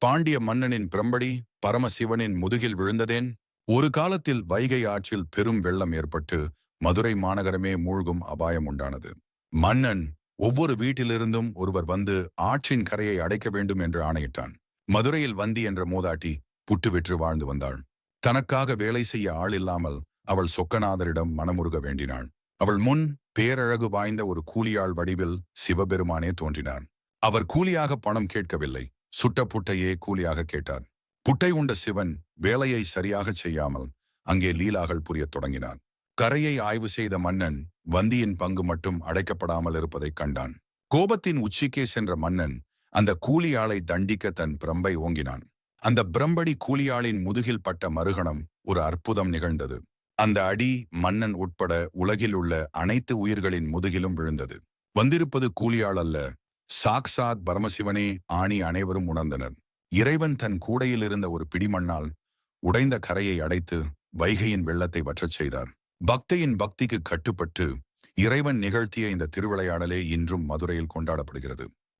பாண்டிய மன்னனின் பிரம்படி பரமசிவனின் முதுகில் விழுந்ததேன்? ஒரு காலத்தில் வைகை ஆற்றில் பெரும் வெள்ளம் ஏற்பட்டு மதுரை மாநகரமே மூழ்கும் அபாயம் உண்டானது. மன்னன் ஒவ்வொரு வீட்டிலிருந்தும் ஒருவர் வந்து ஆற்றின் கரையை அடைக்க வேண்டும் என்று ஆணையிட்டான். மதுரையில் வந்தி என்ற மூதாட்டி புட்டு விற்று வாழ்ந்து வந்தாள். தனக்காக வேலை செய்ய ஆள் இல்லாமல் அவள் சொக்கநாதரிடம் மனமுருக வேண்டினாள். அவள் முன் பேரழகு வாய்ந்த ஒரு கூலியாள் வடிவில் சிவபெருமானே தோன்றினார். அவர் கூலியாக பணம் கேட்கவில்லை, சுட்ட புட்டையே கூலியாக கேட்டார். புட்டை உண்ட சிவன் வேலையை சரியாக செய்யாமல் அங்கே லீலாகள் புரியத் தொடங்கினார். கரையை ஆய்வு செய்த மன்னன் வந்தியின் பங்கு மட்டும் அடைக்கப்படாமல் இருப்பதைக் கண்டான். கோபத்தின் உச்சிக்கே சென்ற மன்னன் அந்த கூலியாளை தண்டிக்க தன் பிரம்பை ஓங்கினான். அந்த பிரம்படி கூலியாளின் முதுகில் பட்ட மறுகணம் ஒரு அற்புதம் நிகழ்ந்தது. அந்த அடி மன்னன் உட்பட உலகில் உள்ள அனைத்து உயிர்களின் முதுகிலும் விழுந்தது. வந்திருப்பது கூலியாள் அல்ல, சாக்சாத் பரமசிவனே ஆணி அனைவரும் உணர்ந்தனர். இறைவன் தன் கூடையில் இருந்த ஒரு பிடிமண்ணால் உடைந்த கரையை அடைத்து வைகையின் வெள்ளத்தை வற்றச் செய்தார். பக்தியின் பக்திக்கு கட்டுப்பட்டு இறைவன் நிகழ்த்திய இந்த திருவிளையாடலே இன்றும் மதுரையில் கொண்டாடப்படுகிறது.